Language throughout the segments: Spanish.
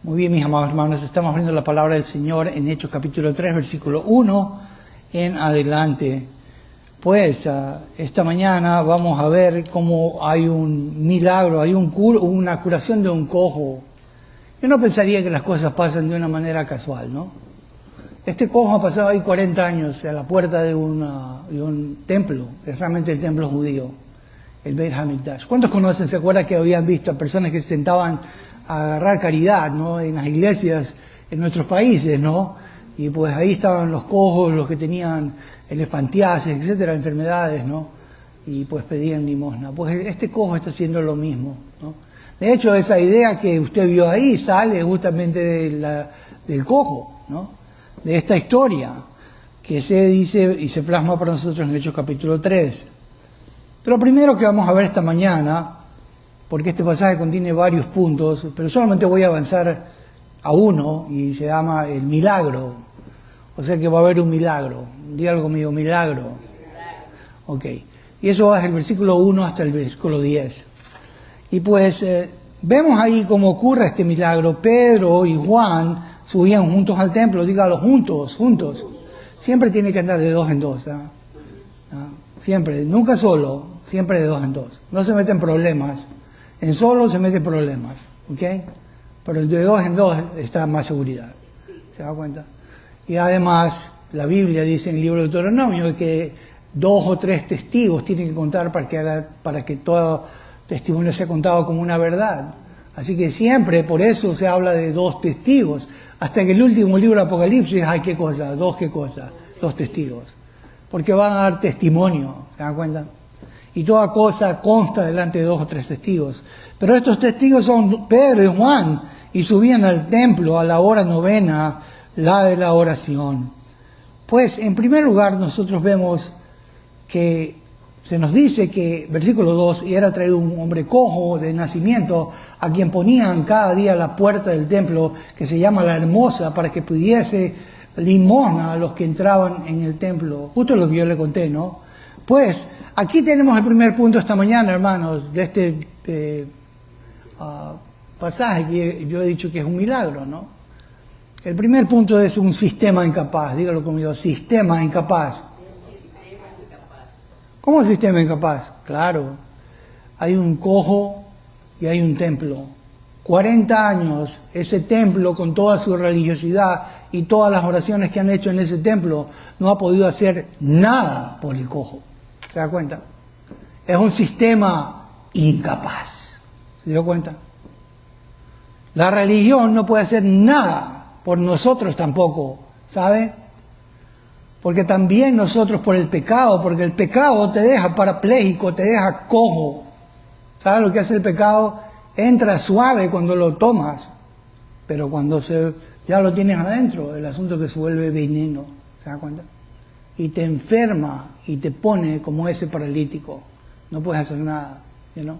Muy bien, mis amados hermanos, estamos viendo la palabra del Señor en Hechos capítulo 3, versículo 1 en adelante. Pues esta mañana vamos a ver cómo hay un milagro, hay una curación de un cojo. Yo no pensaría que las cosas pasan de una manera casual, ¿no? Este cojo ha pasado ahí 40 años a la puerta de un templo, es realmente el templo judío, el Beit HaMikdash. ¿Cuántos conocen, se acuerdan que habían visto a personas que se sentaban a agarrar caridad, ¿no? En las iglesias en nuestros países, ¿no? Y pues ahí estaban los cojos, los que tenían elefantiasis, etcétera, enfermedades, ¿no? Y pues pedían limosna. Pues este cojo está haciendo lo mismo, ¿no? De hecho, esa idea que usted vio ahí sale justamente del cojo, ¿no? De esta historia que se dice y se plasma para nosotros en Hechos capítulo 3. Pero primero que vamos a ver esta mañana, porque este pasaje contiene varios puntos, pero solamente voy a avanzar a uno y se llama el milagro. O sea que va a haber un milagro. Dígalo conmigo, milagro. Ok. Y eso va desde el versículo 1 hasta el versículo 10. Y pues vemos ahí cómo ocurre este milagro. Pedro y Juan subían juntos al templo, dígalo, juntos. Siempre tiene que andar de dos en dos. Siempre, nunca solo, siempre de dos en dos. No se meten problemas. En solo se meten problemas, ¿ok? Pero de dos en dos está más seguridad. ¿Se da cuenta? Y además, la Biblia dice en el libro de Deuteronomio que 2 o 3 testigos tienen que contar para que todo testimonio sea contado como una verdad. Así que siempre, por eso se habla de 2 testigos. Hasta que el último libro de Apocalipsis hay ¿qué cosa? 2 testigos. Porque van a dar testimonio, ¿se dan cuenta? Y toda cosa consta delante de 2 o 3 testigos. Pero estos testigos son Pedro y Juan, y subían al templo a la hora novena, la de la oración. Pues, en primer lugar, nosotros vemos que se nos dice que, versículo 2, y era traído un hombre cojo de nacimiento, a quien ponían cada día a la puerta del templo, que se llama La Hermosa, para que pudiese limosna a los que entraban en el templo. Justo lo que yo le conté, ¿no? Pues, aquí tenemos el primer punto esta mañana, hermanos, de este pasaje que yo he dicho que es un milagro, ¿no? El primer punto es un sistema incapaz. Dígalo conmigo, sistema incapaz. ¿Cómo sistema incapaz? Claro, hay un cojo y hay un templo. 40 años, ese templo con toda su religiosidad y todas las oraciones que han hecho en ese templo, no ha podido hacer nada por el cojo. ¿Se da cuenta? Es un sistema incapaz. ¿Se dio cuenta? La religión no puede hacer nada por nosotros tampoco, ¿sabe? Porque también nosotros por el pecado, porque el pecado te deja parapléjico, te deja cojo. ¿Sabes lo que hace el pecado? Entra suave cuando lo tomas, pero cuando ya lo tienes adentro, el asunto es que se vuelve veneno, ¿se da cuenta? Y te enferma y te pone como ese paralítico. No puedes hacer nada, ¿no?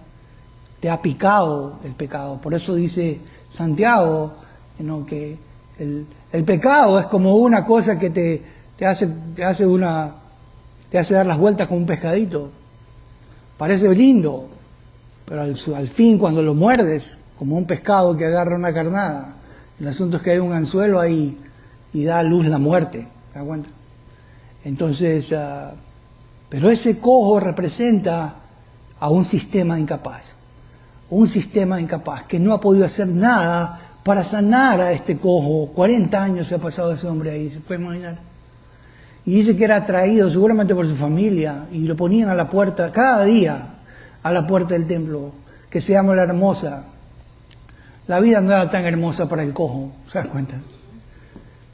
Te ha picado el pecado. Por eso dice Santiago, ¿no? Que el pecado es como una cosa que te hace dar las vueltas como un pescadito. Parece lindo, pero al fin cuando lo muerdes, como un pescado que agarra una carnada, el asunto es que hay un anzuelo ahí y da a luz la muerte. ¿Se da cuenta? Entonces, pero ese cojo representa a un sistema incapaz. Un sistema incapaz que no ha podido hacer nada para sanar a este cojo. 40 años se ha pasado ese hombre ahí, ¿se puede imaginar? Y dice que era traído seguramente por su familia y lo ponían a la puerta, cada día a la puerta del templo, que se llama La Hermosa. La vida no era tan hermosa para el cojo, ¿se das cuenta?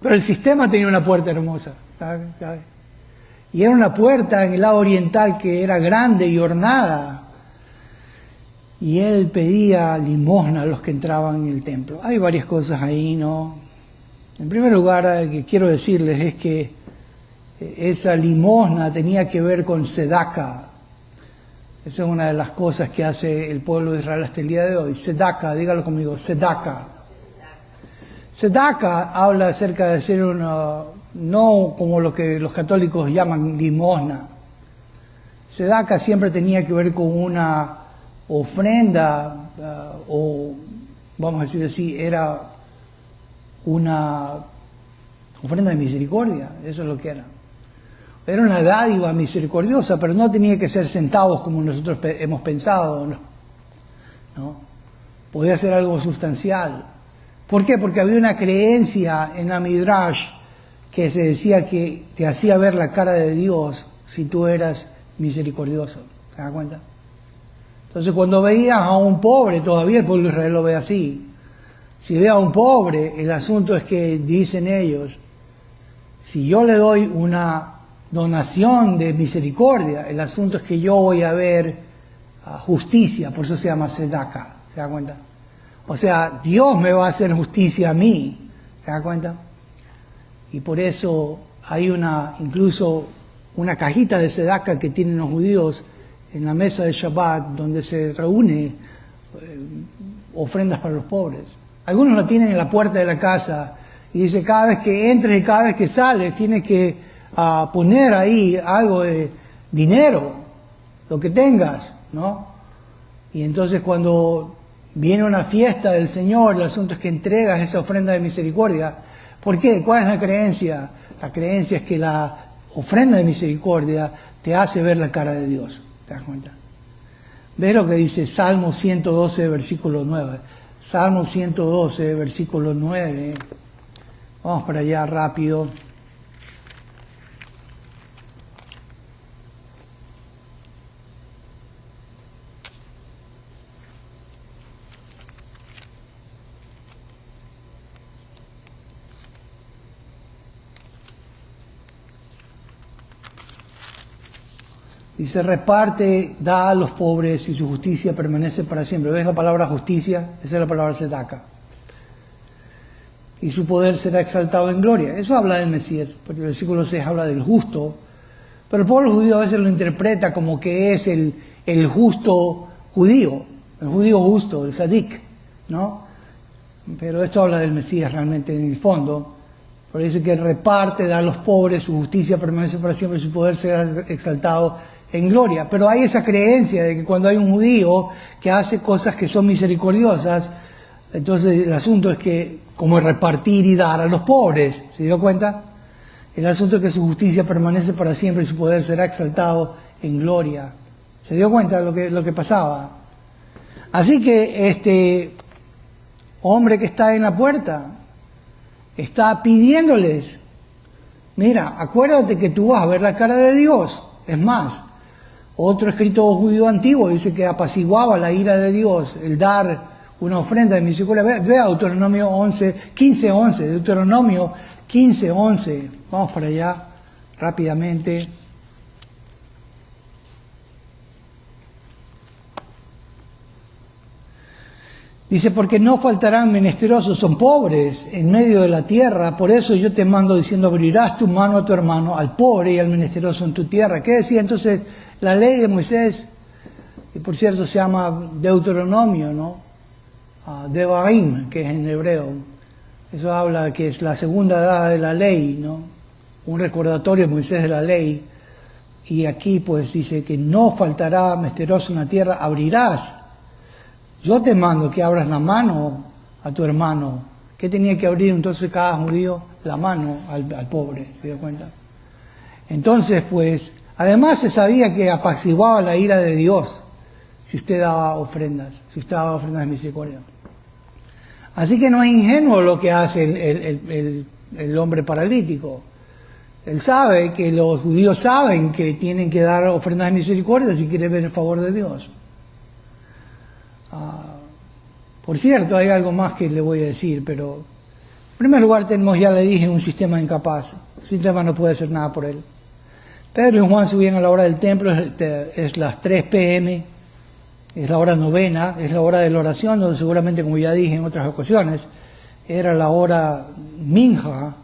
Pero el sistema tenía una puerta hermosa, ¿sabes? Y era una puerta en el lado oriental que era grande y ornada. Y él pedía limosna a los que entraban en el templo. Hay varias cosas ahí, ¿no? En primer lugar, que quiero decirles es que esa limosna tenía que ver con sedaka. Esa es una de las cosas que hace el pueblo de Israel hasta el día de hoy. Sedaka, dígalo conmigo, sedaka. Sedaka habla acerca de ser no como lo que los católicos llaman limosna. Sedaka siempre tenía que ver con una ofrenda, o vamos a decir así, era una ofrenda de misericordia, eso es lo que era. Era una dádiva misericordiosa, pero no tenía que ser centavos como nosotros hemos pensado, ¿no? Podía ser algo sustancial. ¿Por qué? Porque había una creencia en la Midrash que se decía que te hacía ver la cara de Dios si tú eras misericordioso. ¿Se da cuenta? Entonces cuando veías a un pobre, todavía el pueblo de Israel lo ve así. Si ve a un pobre, el asunto es que dicen ellos, si yo le doy una donación de misericordia, el asunto es que yo voy a ver justicia, por eso se llama tzedakah, ¿se da cuenta? O sea, Dios me va a hacer justicia a mí, ¿se da cuenta? Y por eso hay incluso una cajita de tzedakah que tienen los judíos en la mesa de Shabbat, donde se reúne ofrendas para los pobres. Algunos lo tienen en la puerta de la casa y dice, cada vez que entres y cada vez que sales, tienes que poner ahí algo de dinero, lo que tengas, ¿no? Y entonces cuando viene una fiesta del Señor, el asunto es que entregas esa ofrenda de misericordia. ¿Por qué? ¿Cuál es la creencia? La creencia es que la ofrenda de misericordia te hace ver la cara de Dios. ¿Te das cuenta? ¿Ves lo que dice Salmo 112, versículo 9? Salmo 112, versículo 9. Vamos para allá rápido. Dice, reparte, da a los pobres y su justicia permanece para siempre. ¿Ves la palabra justicia? Esa es la palabra tzedakah. Y su poder será exaltado en gloria. Eso habla del Mesías, porque el versículo 6 habla del justo. Pero el pueblo judío a veces lo interpreta como que es el justo judío, el judío justo, el tzadik, ¿no? Pero esto habla del Mesías realmente en el fondo. Pero dice que reparte, da a los pobres, su justicia permanece para siempre, su poder será exaltado en gloria. Pero hay esa creencia de que cuando hay un judío que hace cosas que son misericordiosas, entonces el asunto es que, como repartir y dar a los pobres, ¿se dio cuenta? El asunto es que su justicia permanece para siempre y su poder será exaltado en gloria. ¿Se dio cuenta de lo que pasaba? Así que este hombre que está en la puerta está pidiéndoles, mira, acuérdate que tú vas a ver la cara de Dios. Es más, otro escrito judío antiguo dice que apaciguaba la ira de Dios el dar una ofrenda de misericordia. Ve a Deuteronomio 15:11, Deuteronomio 15:11. Vamos para allá rápidamente. Dice, porque no faltarán menesterosos, son pobres en medio de la tierra, por eso yo te mando diciendo, abrirás tu mano a tu hermano, al pobre y al menesteroso en tu tierra. ¿Qué decía entonces la ley de Moisés? Y por cierto se llama Deuteronomio, ¿no? Devarim, que es en hebreo. Eso habla que es la segunda edad de la ley, ¿no? Un recordatorio de Moisés de la ley. Y aquí pues dice que no faltará menesteroso en la tierra, abrirás. Yo te mando que abras la mano a tu hermano. ¿Qué tenía que abrir entonces cada judío? La mano al pobre, ¿se dio cuenta? Entonces, pues, además se sabía que apaciguaba la ira de Dios si usted daba ofrendas, de misericordia. Así que no es ingenuo lo que hace el hombre paralítico. Él sabe que los judíos saben que tienen que dar ofrendas de misericordia si quieren ver el favor de Dios. Por cierto, hay algo más que le voy a decir, pero en primer lugar tenemos, ya le dije, un sistema incapaz. El sistema no puede hacer nada por él. Pedro y Juan subían a la hora del templo, es las 3 p.m., es la hora novena, es la hora de la oración, donde seguramente, como ya dije en otras ocasiones, era la hora minja,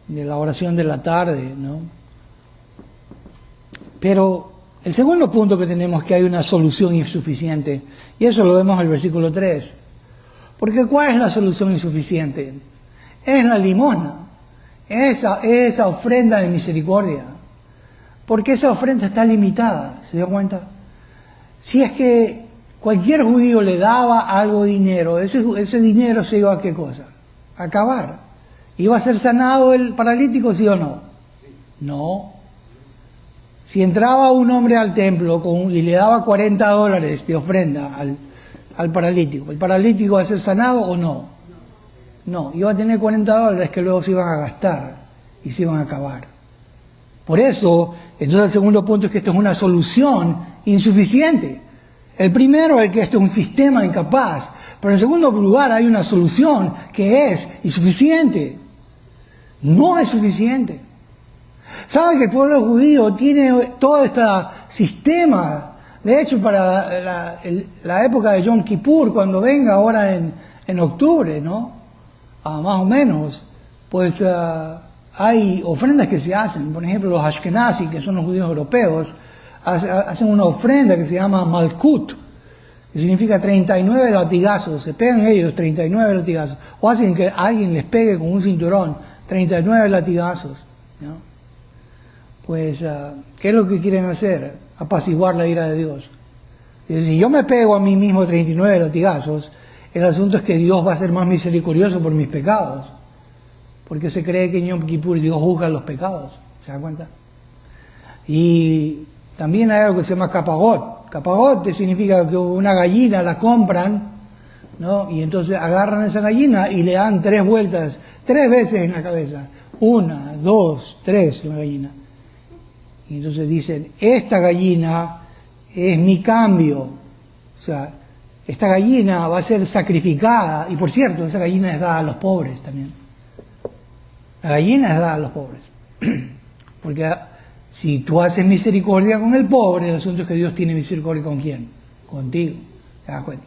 de la oración de la tarde, ¿no? Pero el segundo punto que tenemos es que hay una solución insuficiente, y eso lo vemos en el versículo 3. Porque ¿cuál es la solución insuficiente? Es la limosna, esa ofrenda de misericordia. Porque esa ofrenda está limitada, ¿se dio cuenta? Si es que cualquier judío le daba algo de dinero, ese dinero se iba a ¿qué cosa? A acabar. ¿Iba a ser sanado el paralítico, sí o no? No. Si entraba un hombre al templo y le daba $40 de ofrenda al paralítico, ¿el paralítico iba a ser sanado o no? No, iba a tener $40 que luego se iban a gastar y se iban a acabar. Por eso, entonces el segundo punto es que esto es una solución insuficiente. El primero es que esto es un sistema incapaz, pero en segundo lugar hay una solución que es insuficiente. No es suficiente. ¿Sabe que el pueblo judío tiene todo este sistema? De hecho, para la época de Yom Kippur, cuando venga ahora en octubre, ¿no? Más o menos, pues hay ofrendas que se hacen. Por ejemplo, los Ashkenazi, que son los judíos europeos, hacen una ofrenda que se llama Malkut, que significa 39 latigazos. Se pegan ellos 39 latigazos. O hacen que alguien les pegue con un cinturón 39 latigazos, ¿no? Pues, ¿qué es lo que quieren hacer? Apaciguar la ira de Dios. Y si yo me pego a mí mismo 39 latigazos, el asunto es que Dios va a ser más misericordioso por mis pecados. Porque se cree que en Yom Kippur Dios juzga los pecados. ¿Se da cuenta? Y también hay algo que se llama capagot. Capagot significa que una gallina la compran, ¿no? Y entonces agarran esa gallina y le dan 3 vueltas, 3 veces en la cabeza. 1, 2, 3, una gallina. Y entonces dicen, esta gallina es mi cambio. O sea, esta gallina va a ser sacrificada. Y por cierto, esa gallina es dada a los pobres también. La gallina es dada a los pobres. Porque si tú haces misericordia con el pobre, el asunto es que Dios tiene misericordia con quién? Contigo. ¿Te das cuenta?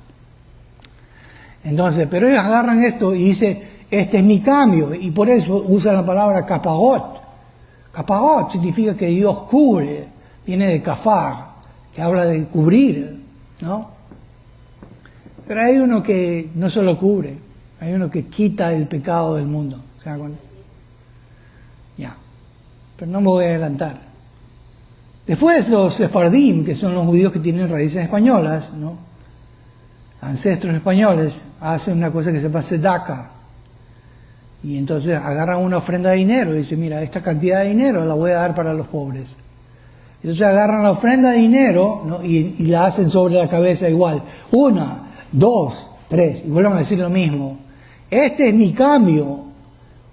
Entonces, pero ellos agarran esto y dicen, este es mi cambio. Y por eso usan la palabra capagot. Capagot significa que Dios cubre. Viene de kafar, que habla de cubrir, ¿no? Pero hay uno que no solo cubre, hay uno que quita el pecado del mundo. ¿Se da cuenta? Ya. Pero no me voy a adelantar. Después los sefardim, que son los judíos que tienen raíces españolas, ¿no? Ancestros españoles, hacen una cosa que se llama tzedakah. Y entonces agarran una ofrenda de dinero y dicen, mira, esta cantidad de dinero la voy a dar para los pobres. Entonces agarran la ofrenda de dinero, ¿no? y la hacen sobre la cabeza igual. 1, 2, 3. Y vuelven a decir lo mismo. Este es mi cambio.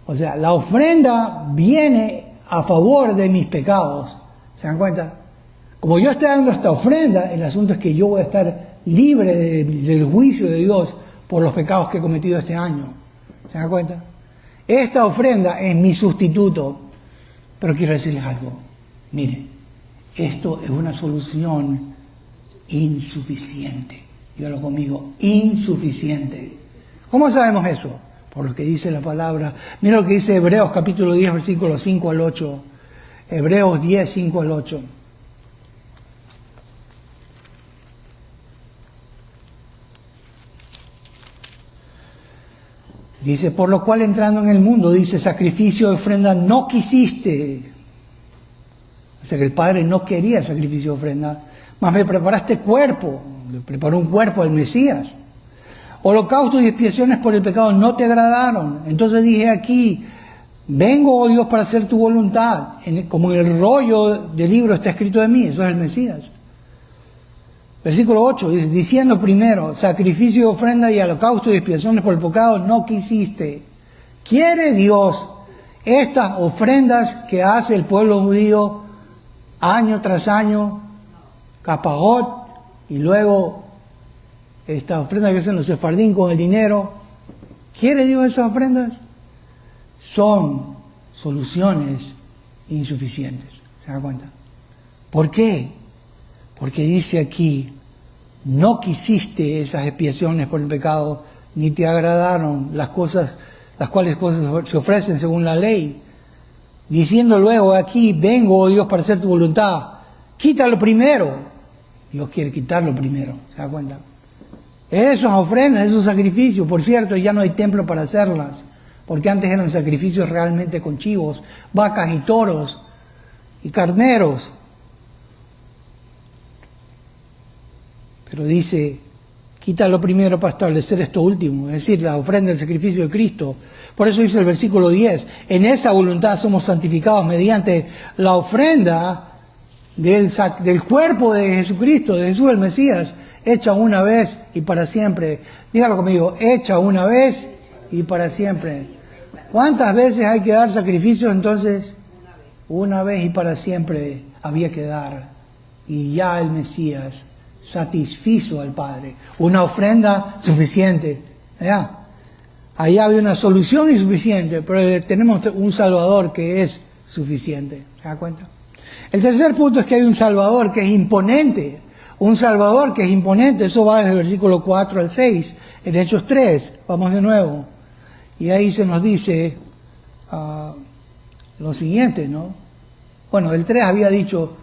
O sea, la ofrenda viene a favor de mis pecados. ¿Se dan cuenta? Como yo estoy dando esta ofrenda, el asunto es que yo voy a estar libre del juicio de Dios por los pecados que he cometido este año. ¿Se dan cuenta? Esta ofrenda es mi sustituto. Pero quiero decirles algo. Miren, esto es una solución insuficiente. Dígalo conmigo, insuficiente. ¿Cómo sabemos eso? Por lo que dice la palabra. Mira lo que dice Hebreos capítulo 10, versículos 5 al 8. Hebreos 10, 5 al 8. Dice, por lo cual entrando en el mundo, dice, sacrificio de ofrenda no quisiste. O sea que el Padre no quería sacrificio de ofrenda, mas me preparaste cuerpo, le preparó un cuerpo al Mesías. Holocaustos y expiaciones por el pecado no te agradaron. Entonces dije aquí, vengo, oh Dios, para hacer tu voluntad. Como en el rollo del libro está escrito de mí, eso es el Mesías. Versículo 8, dice, diciendo primero, sacrificio de ofrenda y holocausto y expiaciones por el pecado no quisiste. ¿Quiere Dios estas ofrendas que hace el pueblo judío año tras año, capagot, y luego esta ofrenda que hacen los sefardín con el dinero? ¿Quiere Dios esas ofrendas? Son soluciones insuficientes. ¿Se da cuenta? ¿Por qué? Porque dice aquí, no quisiste esas expiaciones por el pecado, ni te agradaron las cosas, las cuales cosas se ofrecen según la ley. Diciendo luego aquí, vengo, oh Dios, para hacer tu voluntad. Quítalo primero. Dios quiere quitarlo primero. ¿Se da cuenta? Esas ofrendas, esos sacrificios, por cierto, ya no hay templo para hacerlas. Porque antes eran sacrificios realmente con chivos, vacas y toros y carneros. Pero dice, quita lo primero para establecer esto último, es decir, la ofrenda del sacrificio de Cristo. Por eso dice el versículo 10, en esa voluntad somos santificados mediante la ofrenda del cuerpo de Jesucristo, de Jesús el Mesías, hecha una vez y para siempre. Dígalo conmigo, hecha una vez y para siempre. ¿Cuántas veces hay que dar sacrificios entonces? Una vez y para siempre había que dar. Y ya el Mesías satisfizo al Padre. Una ofrenda suficiente. ¿Ya? Allá había una solución insuficiente, pero tenemos un Salvador que es suficiente. ¿Se da cuenta? El tercer punto es que hay un Salvador que es imponente. Un Salvador que es imponente. Eso va desde el versículo 4 al 6. En Hechos 3. Vamos de nuevo. Y ahí se nos dice lo siguiente, ¿no? Bueno, el 3 había dicho,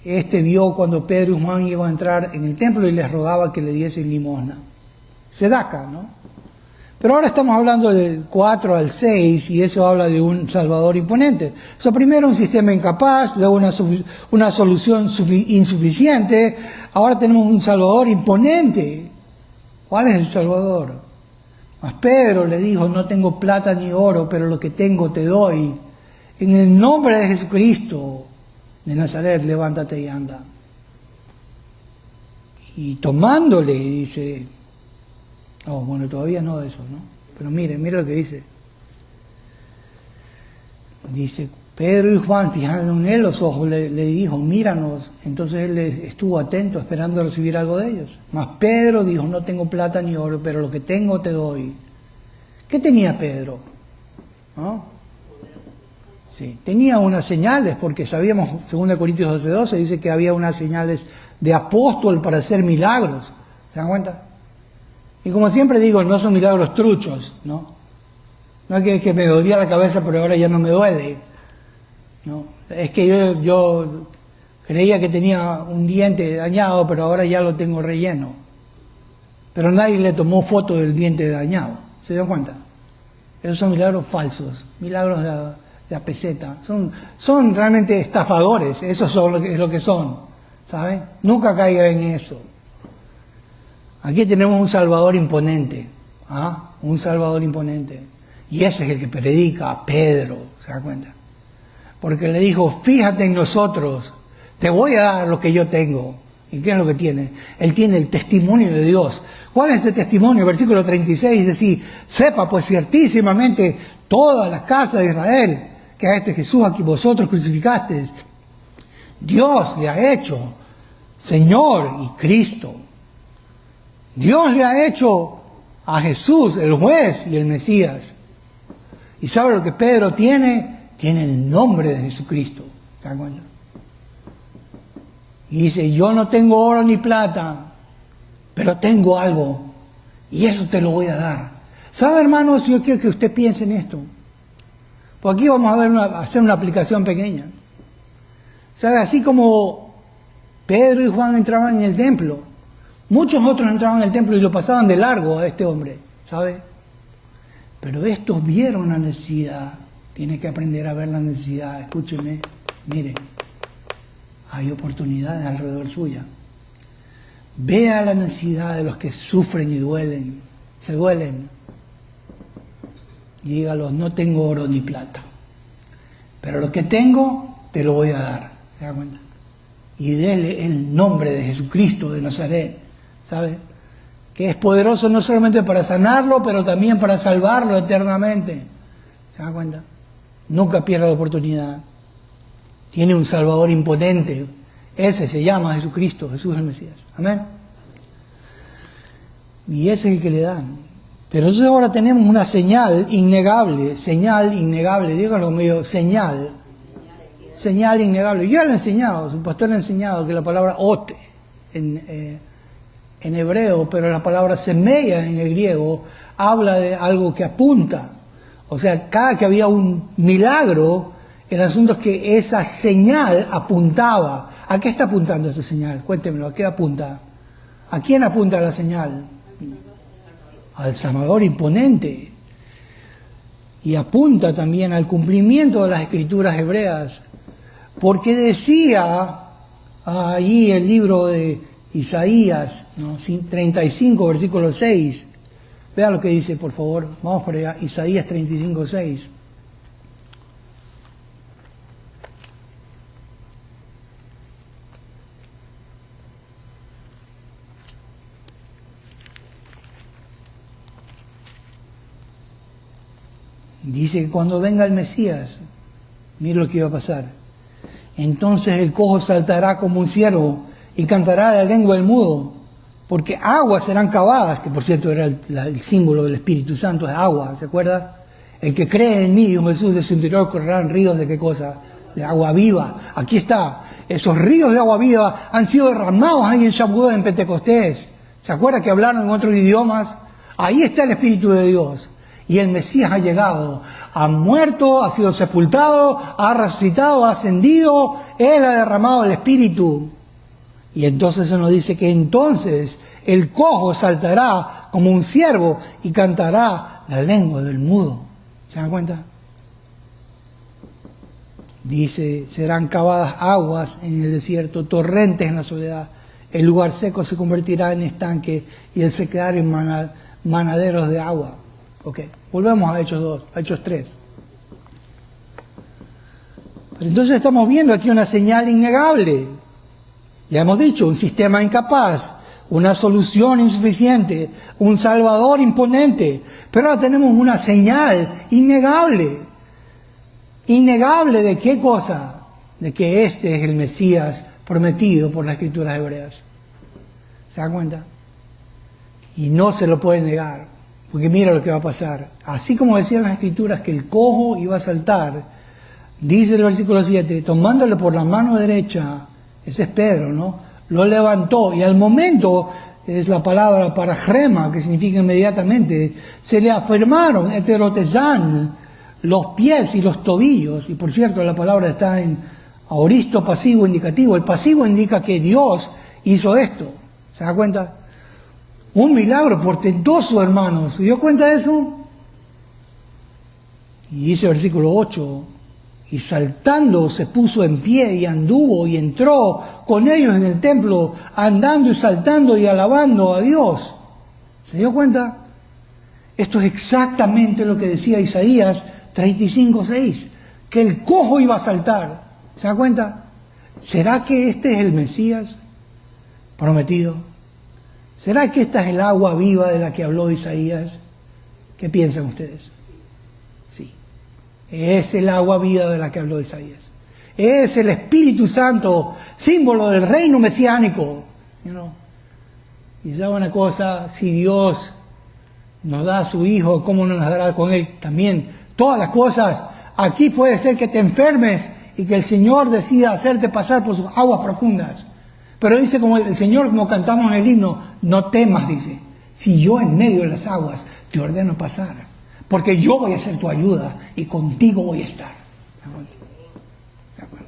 vio cuando Pedro y Juan iban a entrar en el templo y les rogaba que le diesen limosna. Sedaca, ¿no? Pero ahora estamos hablando del 4 al 6 y eso habla de un Salvador imponente. Primero un sistema incapaz, luego una solución insuficiente, ahora tenemos un Salvador imponente. ¿Cuál es el Salvador? Mas Pedro le dijo, no tengo plata ni oro, pero lo que tengo te doy. En el nombre de Jesucristo de Nazaret, levántate y anda. Y tomándole, dice, bueno, todavía no de eso, ¿no? Pero mire lo que dice. Dice, Pedro y Juan, fijando en él los ojos, le dijo, míranos. Entonces él estuvo atento, esperando recibir algo de ellos. Mas Pedro dijo, no tengo plata ni oro, pero lo que tengo te doy. ¿Qué tenía Pedro? ¿No? Sí, tenía unas señales, porque sabíamos, 2 Corintios 12:12, dice que había unas señales de apóstol para hacer milagros. ¿Se dan cuenta? Y como siempre digo, no son milagros truchos, ¿no? No es que me dolía la cabeza, pero ahora ya no me duele. No, es que yo creía que tenía un diente dañado, pero ahora ya lo tengo relleno. Pero nadie le tomó foto del diente dañado. ¿Se dio cuenta? Esos son milagros falsos, milagros de a peseta. Son realmente estafadores, eso es lo que son. ¿Saben? Nunca caiga en eso. Aquí tenemos un Salvador imponente. Un Salvador imponente. Y ese es el que predica a Pedro. ¿Se da cuenta? Porque le dijo, fíjate en nosotros, te voy a dar lo que yo tengo. ¿Y qué es lo que tiene? Él tiene el testimonio de Dios. ¿Cuál es ese testimonio? Versículo 36 dice, sepa pues ciertísimamente toda la casa de Israel, que a este Jesús a quien vosotros crucificasteis, Dios le ha hecho Señor y Cristo. Dios le ha hecho a Jesús el juez y el Mesías. ¿Y sabe lo que Pedro tiene? Tiene el nombre de Jesucristo. ¿Se dan cuenta? Y dice, yo no tengo oro ni plata, pero tengo algo. Y eso te lo voy a dar. ¿Sabe, hermanos? Yo quiero que usted piense en esto. Pues aquí vamos a hacer una aplicación pequeña. ¿Sabe? Así como Pedro y Juan entraban en el templo, muchos otros entraban en el templo y lo pasaban de largo a este hombre. ¿Sabe? Pero estos vieron la necesidad. Tiene que aprender a ver la necesidad. Escúcheme, mire, hay oportunidades alrededor suya. Vea la necesidad de los que sufren y duelen, se duelen. Y dígalos, no tengo oro ni plata, pero lo que tengo te lo voy a dar. ¿Se da cuenta? Y dele el nombre de Jesucristo de Nazaret, ¿sabe? Que es poderoso no solamente para sanarlo, pero también para salvarlo eternamente. ¿Se da cuenta? Nunca pierda la oportunidad. Tiene un Salvador imponente. Ese se llama Jesucristo, Jesús el Mesías. Amén. Y ese es el que le dan. Pero entonces ahora tenemos una señal innegable. Díganlo conmigo, señal innegable. Yo le he enseñado, su pastor le ha enseñado que la palabra ot en hebreo, pero la palabra semeia en el griego, habla de algo que apunta. O sea, cada que había un milagro, el asunto es que esa señal apuntaba. ¿A qué está apuntando esa señal? Cuéntemelo, ¿a qué apunta? ¿A quién apunta la señal? Al Salvador imponente. Y apunta también al cumplimiento de las escrituras hebreas. Porque decía allí el libro de Isaías, ¿no? 35, versículo 6. Vea lo que dice, por favor. Vamos por allá. Isaías 35, 6. Dice que cuando venga el Mesías, mire lo que iba a pasar. Entonces el cojo saltará como un ciervo y cantará la lengua del mudo, porque aguas serán cavadas, que por cierto era el símbolo del Espíritu Santo, de agua, ¿se acuerda? El que cree en mí, dijo Jesús, de su interior correrán ríos de qué cosa, de agua viva. Aquí está, esos ríos de agua viva han sido derramados ahí en Shavuot, en Pentecostés. ¿Se acuerda que hablaron en otros idiomas? Ahí está el Espíritu de Dios. Y el Mesías ha llegado, ha muerto, ha sido sepultado, ha resucitado, ha ascendido, Él ha derramado el Espíritu. Y entonces se nos dice que entonces el cojo saltará como un ciervo y cantará la lengua del mudo. ¿Se dan cuenta? Dice, serán cavadas aguas en el desierto, torrentes en la soledad. El lugar seco se convertirá en estanque y el sequedal en manaderos de agua. Ok, volvemos a Hechos 2, a Hechos 3. Pero entonces estamos viendo aquí una señal innegable. Ya hemos dicho, un sistema incapaz, una solución insuficiente, un salvador imponente. Pero ahora tenemos una señal innegable. ¿Innegable de qué cosa? De que este es el Mesías prometido por las Escrituras hebreas. ¿Se dan cuenta? Y no se lo puede negar. Porque mira lo que va a pasar. Así como decían las Escrituras que el cojo iba a saltar, dice el versículo 7, tomándole por la mano derecha, ese es Pedro, ¿no? Lo levantó y al momento, es la palabra paragrema, que significa inmediatamente, se le afirmaron, heterotezán, los pies y los tobillos. Y por cierto, la palabra está en aoristo pasivo indicativo. El pasivo indica que Dios hizo esto. ¿Se da cuenta? Un milagro portentoso, hermanos. ¿Se dio cuenta de eso? Y dice el versículo 8, y saltando se puso en pie y anduvo y entró con ellos en el templo, andando y saltando y alabando a Dios. ¿Se dio cuenta? Esto es exactamente lo que decía Isaías 35:6, que el cojo iba a saltar. ¿Se da cuenta? ¿Será que este es el Mesías prometido? ¿Será que esta es el agua viva de la que habló Isaías? ¿Qué piensan ustedes? Sí, es el agua viva de la que habló Isaías. Es el Espíritu Santo, símbolo del reino mesiánico. Y ya una cosa, si Dios nos da a su Hijo, ¿cómo no nos dará con Él también todas las cosas? Aquí puede ser que te enfermes y que el Señor decida hacerte pasar por sus aguas profundas. Pero dice como el Señor, como cantamos en el himno, no temas, dice, si yo en medio de las aguas te ordeno pasar, porque yo voy a ser tu ayuda y contigo voy a estar. ¿De acuerdo?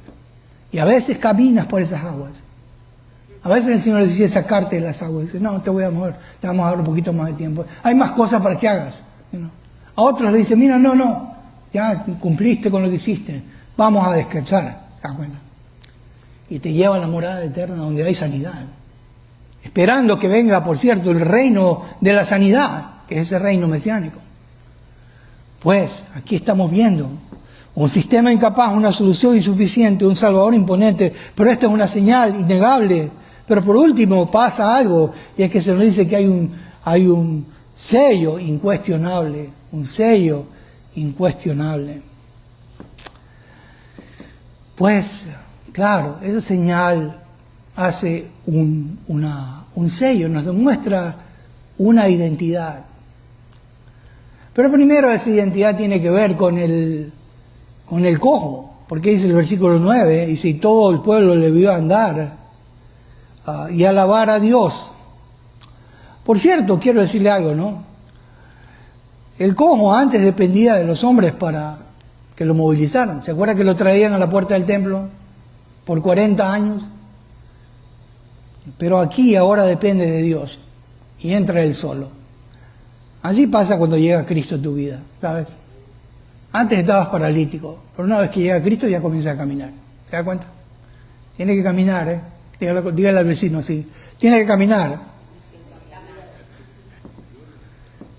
Y a veces caminas por esas aguas. A veces el Señor decide sacarte de las aguas. Dice, no, te voy a mover, te vamos a dar un poquito más de tiempo. Hay más cosas para que hagas. A otros le dice, mira, no, ya cumpliste con lo que hiciste, vamos a descansar. ¿Se dan cuenta? Y te lleva a la morada eterna donde hay sanidad. Esperando que venga, por cierto, el reino de la sanidad, que es ese reino mesiánico. Pues, aquí estamos viendo un sistema incapaz, una solución insuficiente, un salvador imponente, pero esto es una señal innegable. Pero por último pasa algo, y es que se nos dice que hay un sello incuestionable, un sello incuestionable. Pues, claro, esa señal hace un sello, nos demuestra una identidad. Pero primero esa identidad tiene que ver con el cojo, porque dice el versículo 9, dice, y todo el pueblo le vio andar y alabar a Dios. Por cierto, quiero decirle algo, ¿no? El cojo antes dependía de los hombres para que lo movilizaran. ¿Se acuerda que lo traían a la puerta del templo por 40 años? Pero aquí ahora depende de Dios y entra Él solo. Así pasa cuando llega Cristo a tu vida, ¿sabes? Antes estabas paralítico, pero una vez que llega Cristo ya comienza a caminar. ¿Se da cuenta? Tiene que caminar, ¿eh? Dígale al vecino así. Tiene que caminar.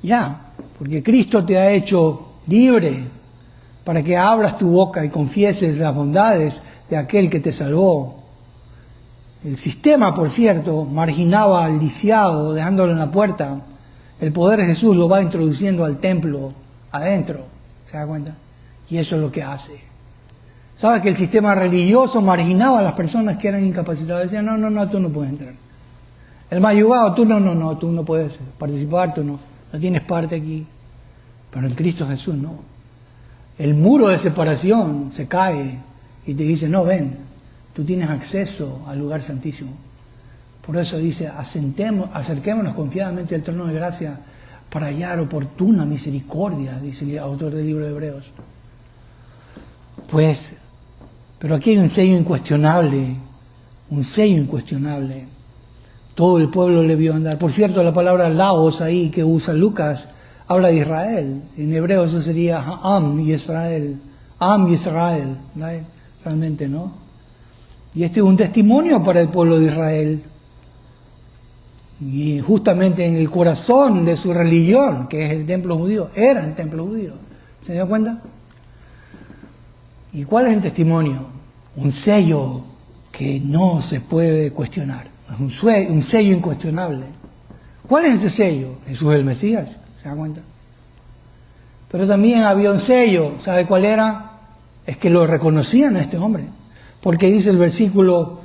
Ya, porque Cristo te ha hecho libre para que abras tu boca y confieses las bondades de aquel que te salvó. El sistema, por cierto, marginaba al lisiado, dejándolo en la puerta. El poder de Jesús lo va introduciendo al templo, adentro. ¿Se da cuenta? Y eso es lo que hace. ¿Sabes que el sistema religioso marginaba a las personas que eran incapacitadas? Decían, no, tú no puedes entrar. El mayugado, tú no puedes participar, tú no tienes parte aquí. Pero en Cristo Jesús no. El muro de separación se cae y te dice, no, ven, tú tienes acceso al lugar santísimo. Por eso dice, acerquémonos confiadamente al trono de gracia para hallar oportuna misericordia, dice el autor del libro de Hebreos. Pues, pero aquí hay un sello incuestionable, Todo el pueblo le vio andar. Por cierto, la palabra laos ahí que usa Lucas habla de Israel. En hebreo eso sería Am Yisrael, ¿no? Realmente, ¿no? Y este es un testimonio para el pueblo de Israel. Y justamente en el corazón de su religión, que es el templo judío, era el templo judío. ¿Se dio cuenta? ¿Y cuál es el testimonio? Un sello que no se puede cuestionar. Un sello incuestionable. ¿Cuál es ese sello? Jesús el Mesías. ¿Se da cuenta? Pero también había un sello. ¿Sabe cuál era? Es que lo reconocían a este hombre. Porque dice el versículo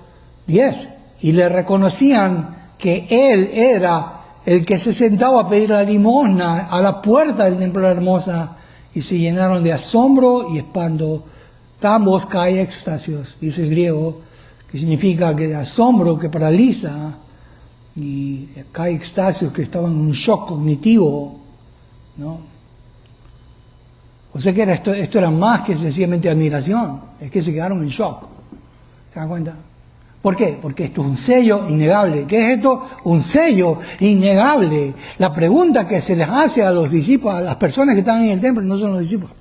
10. Y le reconocían que él era el que se sentaba a pedir la limosna a la puerta del templo de la hermosa. Y se llenaron de asombro y espanto. Tambos cae extasios, dice el griego, que significa que de asombro, que paraliza, y cae extasios, que estaban en un shock cognitivo, ¿no? O sea que esto era más que sencillamente admiración, es que se quedaron en shock. ¿Se dan cuenta? ¿Por qué? Porque esto es un sello innegable. ¿Qué es esto? Un sello innegable. La pregunta que se les hace a los discípulos, a las personas que están en el templo, no son los discípulos.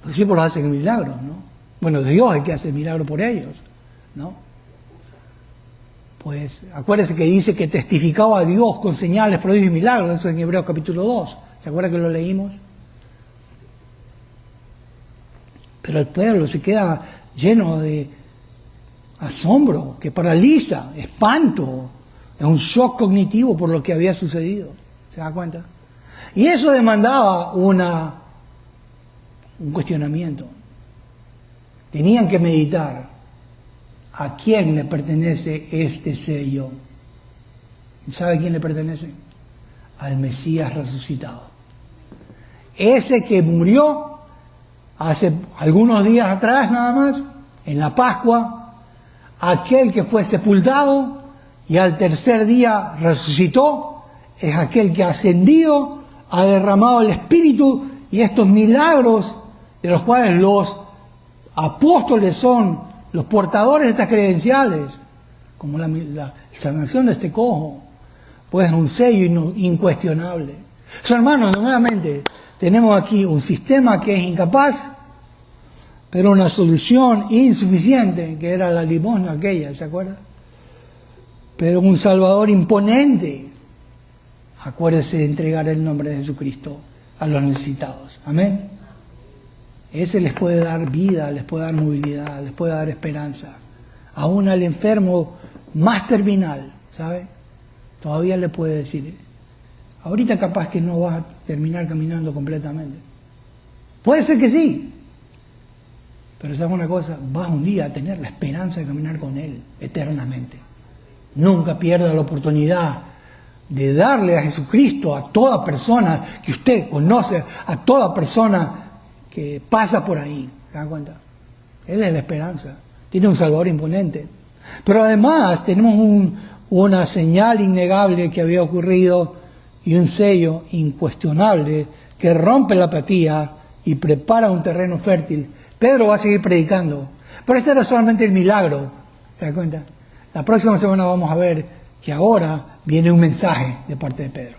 Los discípulos hacen milagros, ¿no? Bueno, Dios es el que hace milagros por ellos, ¿no? Pues acuérdense que dice que testificaba a Dios con señales, prodigios y milagros, eso en Hebreos capítulo 2. ¿Se acuerdan que lo leímos? Pero el pueblo se queda lleno de asombro, que paraliza, espanto, es un shock cognitivo por lo que había sucedido. ¿Se da cuenta? Y eso demandaba un cuestionamiento. Tenían que meditar a quién le pertenece este sello. ¿Sabe a quién le pertenece? Al Mesías resucitado. Ese que murió hace algunos días atrás nada más, en la Pascua, aquel que fue sepultado y al tercer día resucitó, es aquel que ha ascendido, ha derramado el Espíritu y estos milagros de los cuales los apóstoles son los portadores de estas credenciales, como la sanación de este cojo, pues es un sello incuestionable. So, hermanos, nuevamente, tenemos aquí un sistema que es incapaz, pero una solución insuficiente, que era la limosna aquella, ¿se acuerdan? Pero un Salvador imponente. Acuérdese de entregar el nombre de Jesucristo a los necesitados. Amén. Ese les puede dar vida, les puede dar movilidad, les puede dar esperanza. Aún al enfermo más terminal, ¿sabe? Todavía le puede decir, ahorita capaz que no vas a terminar caminando completamente. Puede ser que sí. Pero ¿sabe una cosa? Vas un día a tener la esperanza de caminar con Él eternamente. Nunca pierda la oportunidad de darle a Jesucristo a toda persona que usted conoce, a toda persona que pasa por ahí. ¿Se dan cuenta? Él es la esperanza. Tiene un Salvador imponente. Pero además tenemos una señal innegable que había ocurrido y un sello incuestionable que rompe la apatía y prepara un terreno fértil. Pedro va a seguir predicando. Pero este era solamente el milagro. ¿Se dan cuenta? La próxima semana vamos a ver que ahora viene un mensaje de parte de Pedro.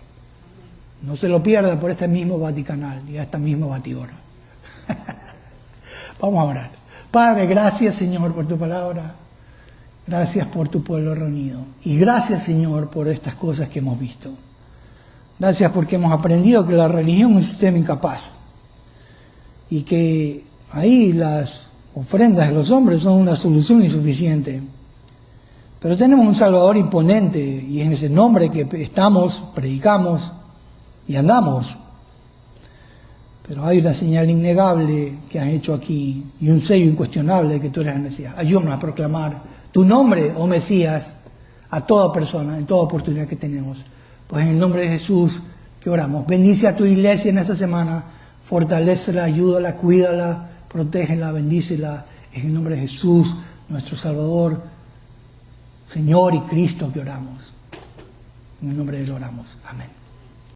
No se lo pierda por este mismo Vaticanal y a esta misma batidora. Vamos a orar. Padre, gracias, Señor, por tu palabra. Gracias por tu pueblo reunido. Y gracias, Señor, por estas cosas que hemos visto. Gracias porque hemos aprendido que la religión es un sistema incapaz. Y que ahí las ofrendas de los hombres son una solución insuficiente. Pero tenemos un Salvador imponente y es en ese nombre que estamos, predicamos y andamos. Pero hay una señal innegable que has hecho aquí y un sello incuestionable de que tú eres el Mesías. Ayúdanos a proclamar tu nombre, oh Mesías, a toda persona, en toda oportunidad que tenemos. Pues en el nombre de Jesús que oramos. Bendice a tu iglesia en esta semana, fortalécela, ayúdala, cuídala, protégela, bendícela. En el nombre de Jesús, nuestro Salvador, Señor y Cristo que oramos. En el nombre de Él oramos. Amén.